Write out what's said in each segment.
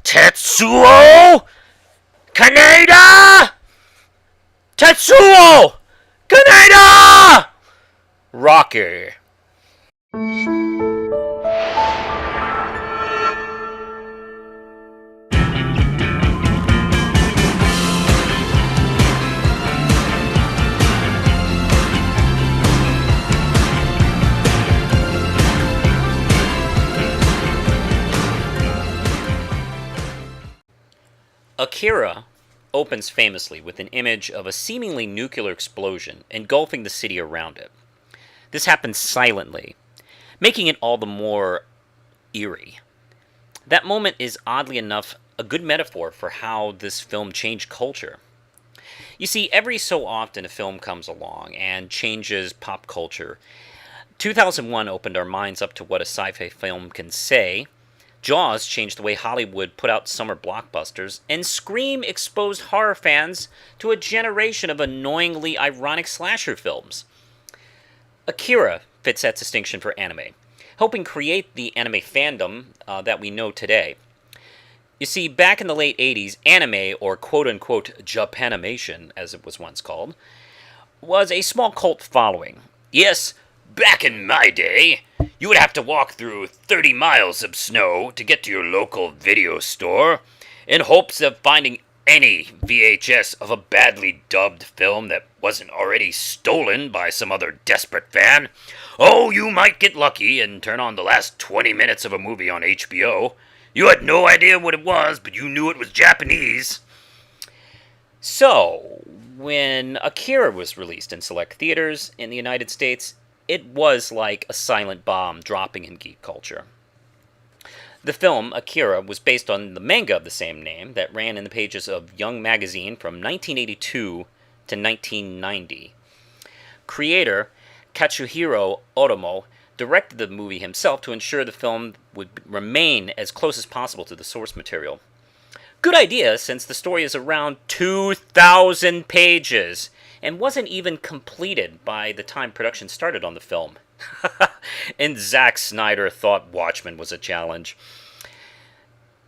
Tetsuo Kaneda! Tetsuo Kaneda! Rocky. Akira opens famously with an image of a seemingly nuclear explosion engulfing the city around it. This happens silently, making it all the more eerie. That moment is oddly enough a good metaphor for how this film changed culture. You see, every so often a film comes along and changes pop culture. 2001 opened our minds up to what a sci fi film can say. Jaws changed the way Hollywood put out summer blockbusters, and Scream exposed horror fans to a generation of annoyingly ironic slasher films. Akira fits that distinction for anime, helping create the anime fandom that we know today. You see, back in the late 80s, anime, or quote-unquote Japanimation, as it was once called, was a small cult following. Yes, back in my day, you would have to walk through 30 miles of snow to get to your local video store in hopes of finding any VHS of a badly dubbed film that wasn't already stolen by some other desperate fan. Oh, you might get lucky and turn on the last 20 minutes of a movie on HBO. You had no idea what it was, but you knew it was Japanese. So, when Akira was released in select theaters in the United States, it was like a silent bomb dropping in geek culture. The film, Akira, was based on the manga of the same name that ran in the pages of Young magazine from 1982 to 1990. Creator Katsuhiro Otomo directed the movie himself to ensure the film would remain as close as possible to the source material. Good idea, since the story is around 2,000 pages and wasn't even completed by the time production started on the film. And Zack Snyder thought Watchmen was a challenge.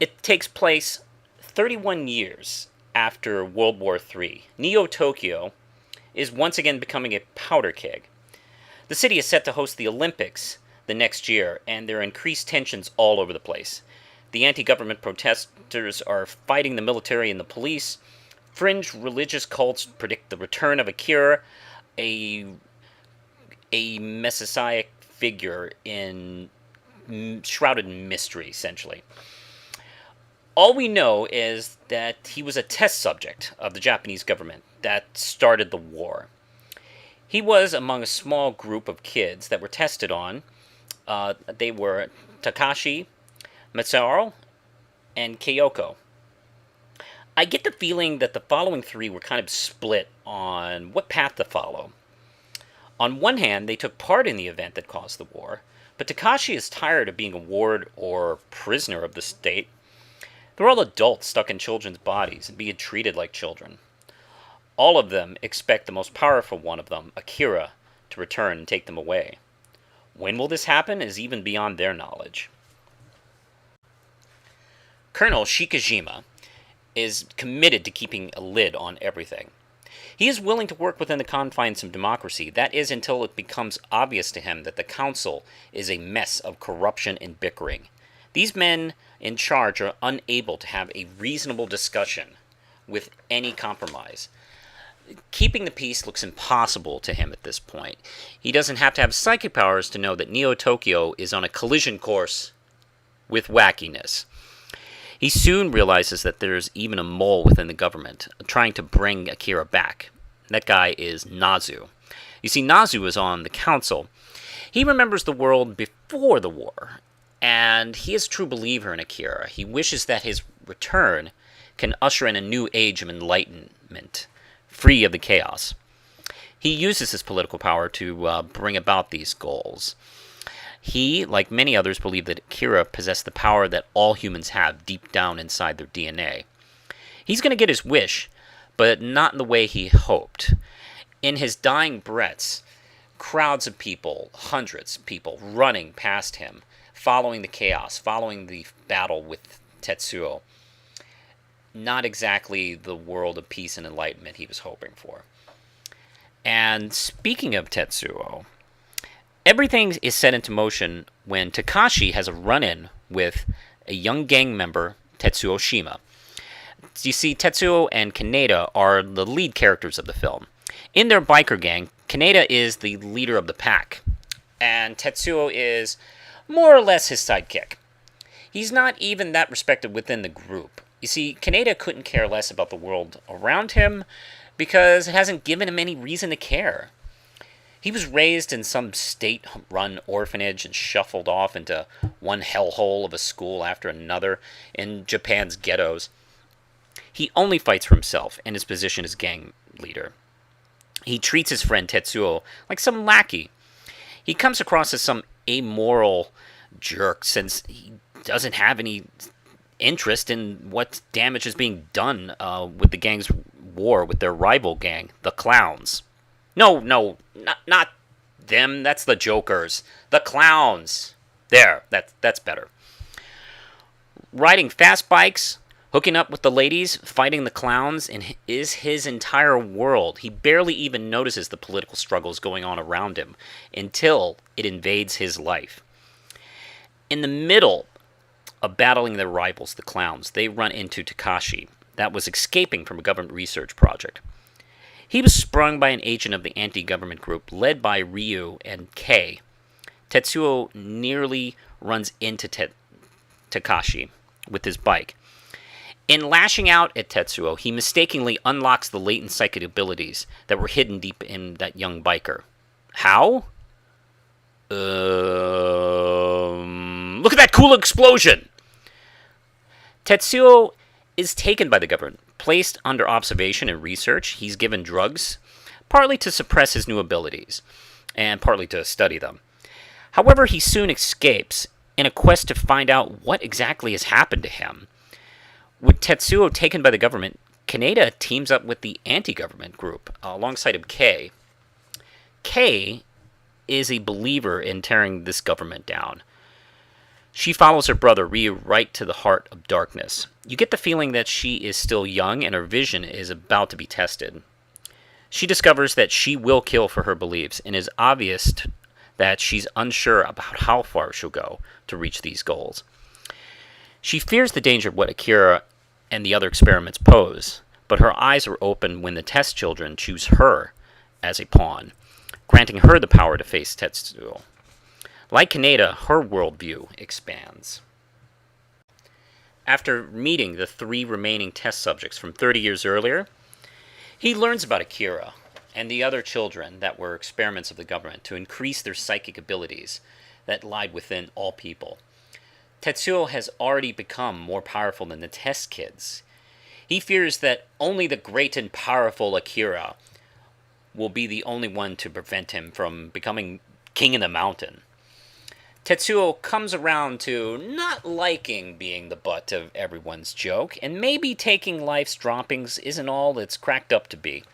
It takes place 31 years after World War III. Neo-Tokyo is once again becoming a powder keg. The city is set to host the Olympics the next year, and there are increased tensions all over the place. The anti-government protesters are fighting the military and the police. Fringe religious cults predict the return of Akira, a messianic figure shrouded in mystery, essentially. All we know is that he was a test subject of the Japanese government that started the war. He was among a small group of kids that were tested on. They were Takashi, Matsuaro, and Kyoko. I get the feeling that the following three were kind of split on what path to follow. On one hand, they took part in the event that caused the war, but Takashi is tired of being a ward or prisoner of the state. They're all adults stuck in children's bodies and being treated like children. All of them expect the most powerful one of them, Akira, to return and take them away. When will this happen is even beyond their knowledge. Colonel Shikajima is committed to keeping a lid on everything. He is willing to work within the confines of democracy, that is, until it becomes obvious to him that the council is a mess of corruption and bickering. These men in charge are unable to have a reasonable discussion with any compromise. Keeping the peace looks impossible to him at this point. He doesn't have to have psychic powers to know that Neo-Tokyo is on a collision course with wackiness. He soon realizes that there's even a mole within the government trying to bring Akira back. That guy is Nazu. You see, Nazu is on the council. He remembers the world before the war, and he is a true believer in Akira. He wishes that his return can usher in a new age of enlightenment, free of the chaos. He uses his political power to bring about these goals. He, like many others, believed that Akira possessed the power that all humans have deep down inside their DNA. He's going to get his wish, but not in the way he hoped. In his dying breaths, crowds of people, hundreds of people, running past him, following the chaos, following the battle with Tetsuo. Not exactly the world of peace and enlightenment he was hoping for. And speaking of Tetsuo, everything is set into motion when Takashi has a run-in with a young gang member, Tetsuo Shima. You see, Tetsuo and Kaneda are the lead characters of the film. In their biker gang, Kaneda is the leader of the pack, and Tetsuo is more or less his sidekick. He's not even that respected within the group. You see, Kaneda couldn't care less about the world around him because it hasn't given him any reason to care. He was raised in some state-run orphanage and shuffled off into one hellhole of a school after another in Japan's ghettos. He only fights for himself and his position as gang leader. He treats his friend Tetsuo like some lackey. He comes across as some amoral jerk since he doesn't have any interest in what damage is being done with the gang's war with their rival gang, the Clowns. No, not them. That's the Jokers. The Clowns. There, that's better. Riding fast bikes, hooking up with the ladies, fighting the Clowns, is his entire world. He barely even notices the political struggles going on around him until it invades his life. In the middle of battling their rivals, the Clowns, they run into Takashi, that was escaping from a government research project. He was sprung by an agent of the anti-government group led by Ryu and Kei. Tetsuo nearly runs into Takashi with his bike. In lashing out at Tetsuo, he mistakenly unlocks the latent psychic abilities that were hidden deep in that young biker. How? Look at that cool explosion! Tetsuo is taken by the government, placed under observation and research. He's given drugs, partly to suppress his new abilities, and partly to study them. However, he soon escapes in a quest to find out what exactly has happened to him. With Tetsuo taken by the government, Kaneda teams up with the anti-government group, alongside of Kei. Kei is a believer in tearing this government down. She follows her brother Ryu right to the heart of darkness. You get the feeling that she is still young and her vision is about to be tested. She discovers that she will kill for her beliefs, and it is obvious that she's unsure about how far she'll go to reach these goals. She fears the danger of what Akira and the other experiments pose, but her eyes are open when the test children choose her as a pawn, granting her the power to face Tetsuo. Like Kaneda, her worldview expands. After meeting the 3 remaining test subjects from 30 years earlier, he learns about Akira and the other children that were experiments of the government to increase their psychic abilities that lied within all people. Tetsuo has already become more powerful than the test kids. He fears that only the great and powerful Akira will be the only one to prevent him from becoming king in the mountain. Tetsuo comes around to not liking being the butt of everyone's joke, and maybe taking life's droppings isn't all it's cracked up to be.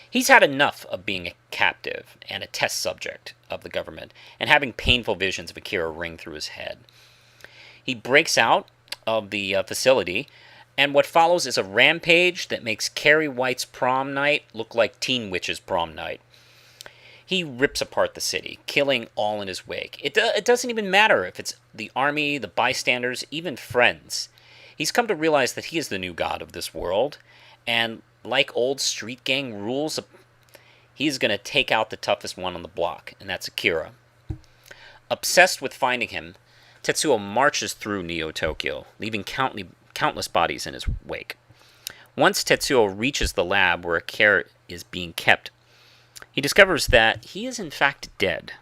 He's had enough of being a captive and a test subject of the government, and having painful visions of Akira ring through his head. He breaks out of the facility, and what follows is a rampage that makes Carrie White's prom night look like Teen Witch's prom night. He rips apart the city, killing all in his wake. It doesn't even matter if it's the army, the bystanders, even friends. He's come to realize that he is the new god of this world, and like old street gang rules, he's going to take out the toughest one on the block, and that's Akira. Obsessed with finding him, Tetsuo marches through Neo-Tokyo, leaving countless bodies in his wake. Once Tetsuo reaches the lab where Akira is being kept, he discovers that he is in fact dead.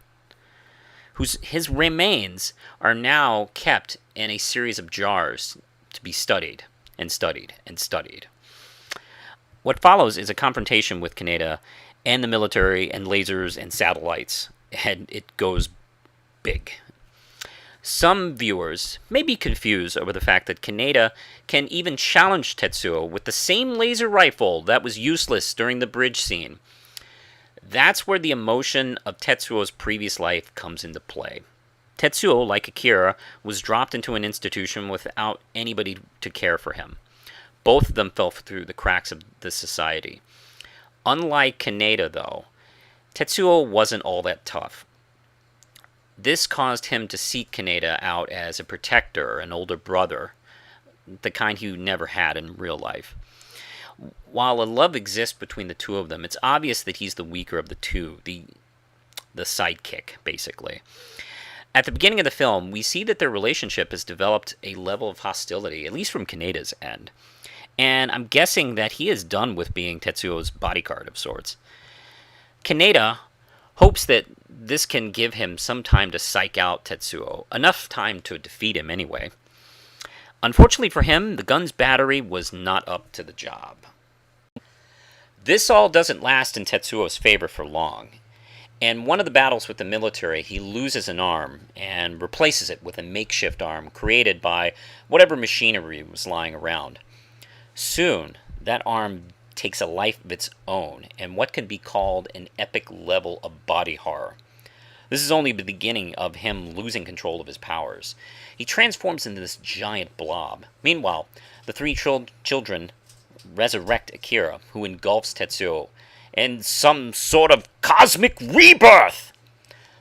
His remains are now kept in a series of jars to be studied and studied and studied. What follows is a confrontation with Kaneda and the military and lasers and satellites, and it goes big. Some viewers may be confused over the fact that Kaneda can even challenge Tetsuo with the same laser rifle that was useless during the bridge scene. That's where the emotion of Tetsuo's previous life comes into play. Tetsuo, like Akira, was dropped into an institution without anybody to care for him. Both of them fell through the cracks of the society. Unlike Kaneda, though, Tetsuo wasn't all that tough. This caused him to seek Kaneda out as a protector, an older brother, the kind he never had in real life. While a love exists between the two of them, it's obvious that he's the weaker of the two, the sidekick, basically. At the beginning of the film, we see that their relationship has developed a level of hostility, at least from Kaneda's end. And I'm guessing that he is done with being Tetsuo's bodyguard of sorts. Kaneda hopes that this can give him some time to psych out Tetsuo, enough time to defeat him anyway. Unfortunately for him, the gun's battery was not up to the job. This all doesn't last in Tetsuo's favor for long. In one of the battles with the military, he loses an arm and replaces it with a makeshift arm created by whatever machinery was lying around. Soon, that arm takes a life of its own and what can be called an epic level of body horror. This is only the beginning of him losing control of his powers. He transforms into this giant blob. Meanwhile, the three children resurrect Akira, who engulfs Tetsuo in some sort of cosmic rebirth,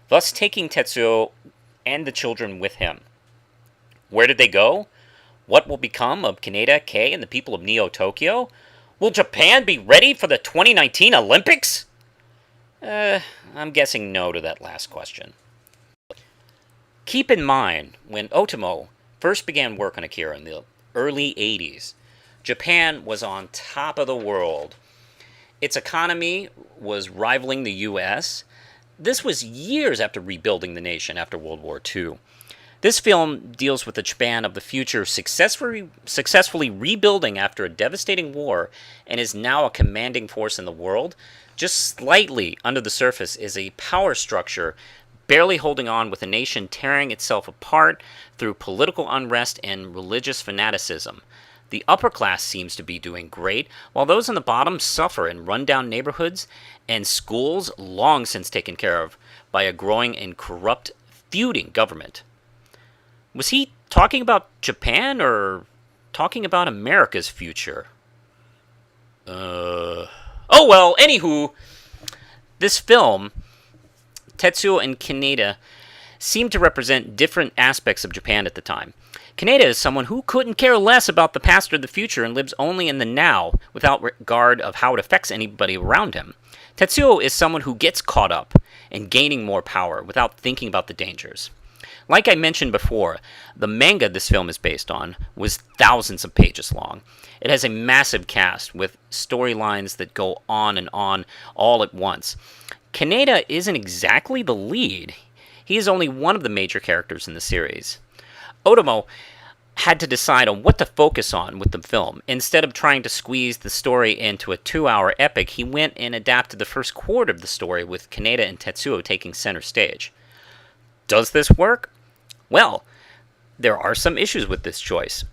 thus taking Tetsuo and the children with him. Where did they go? What will become of Kaneda, Kei, and the people of Neo-Tokyo? Will Japan be ready for the 2019 Olympics? I'm guessing no to that last question. Keep in mind, when Otomo first began work on Akira in the early 80s, Japan was on top of the world. Its economy was rivaling the U.S. This was years after rebuilding the nation after World War II. This film deals with the Japan of the future successfully rebuilding after a devastating war and is now a commanding force in the world. Just slightly under the surface is a power structure barely holding on, with a nation tearing itself apart through political unrest and religious fanaticism. The upper class seems to be doing great, while those on the bottom suffer in rundown neighborhoods and schools long since taken care of by a growing and corrupt feuding government. Was he talking about Japan or talking about America's future? Oh well, anywho, this film, Tetsuo and Kaneda, seem to represent different aspects of Japan at the time. Kaneda is someone who couldn't care less about the past or the future and lives only in the now, without regard of how it affects anybody around him. Tetsuo is someone who gets caught up in gaining more power without thinking about the dangers. Like I mentioned before, the manga this film is based on was thousands of pages long. It has a massive cast with storylines that go on and on all at once. Kaneda isn't exactly the lead. He is only one of the major characters in the series. Otomo had to decide on what to focus on with the film. Instead of trying to squeeze the story into a 2-hour epic, he went and adapted the first quarter of the story with Kaneda and Tetsuo taking center stage. Does this work? Well, there are some issues with this choice.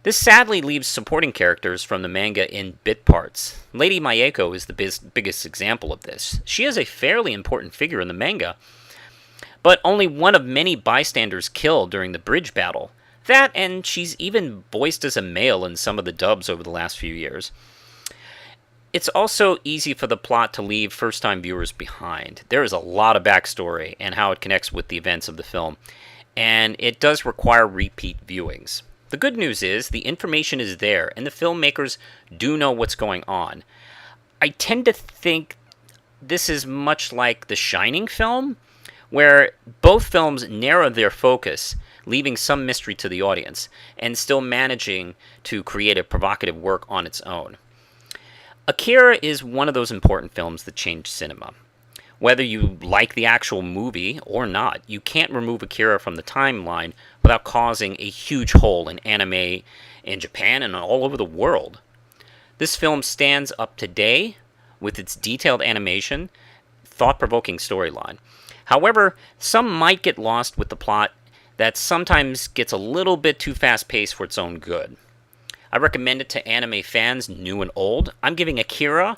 This sadly leaves supporting characters from the manga in bit parts. Lady Mayeko is the biggest example of this. She is a fairly important figure in the manga, but only one of many bystanders killed during the bridge battle. That, and she's even voiced as a male in some of the dubs over the last few years. It's also easy for the plot to leave first-time viewers behind. There is a lot of backstory and how it connects with the events of the film, and it does require repeat viewings. The good news is the information is there, and the filmmakers do know what's going on. I tend to think this is much like the Shining film, where both films narrow their focus, leaving some mystery to the audience, and still managing to create a provocative work on its own. Akira is one of those important films that changed cinema. Whether you like the actual movie or not, you can't remove Akira from the timeline without causing a huge hole in anime in Japan and all over the world. This film stands up today with its detailed animation, thought-provoking storyline. However, some might get lost with the plot that sometimes gets a little bit too fast-paced for its own good. I recommend it to anime fans, new and old. I'm giving Akira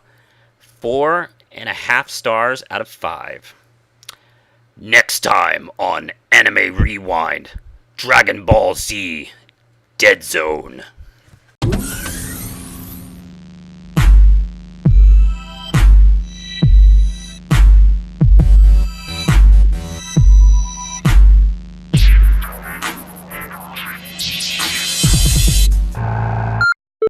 4.5 stars out of 5. Next time on Anime Rewind, Dragon Ball Z Dead Zone.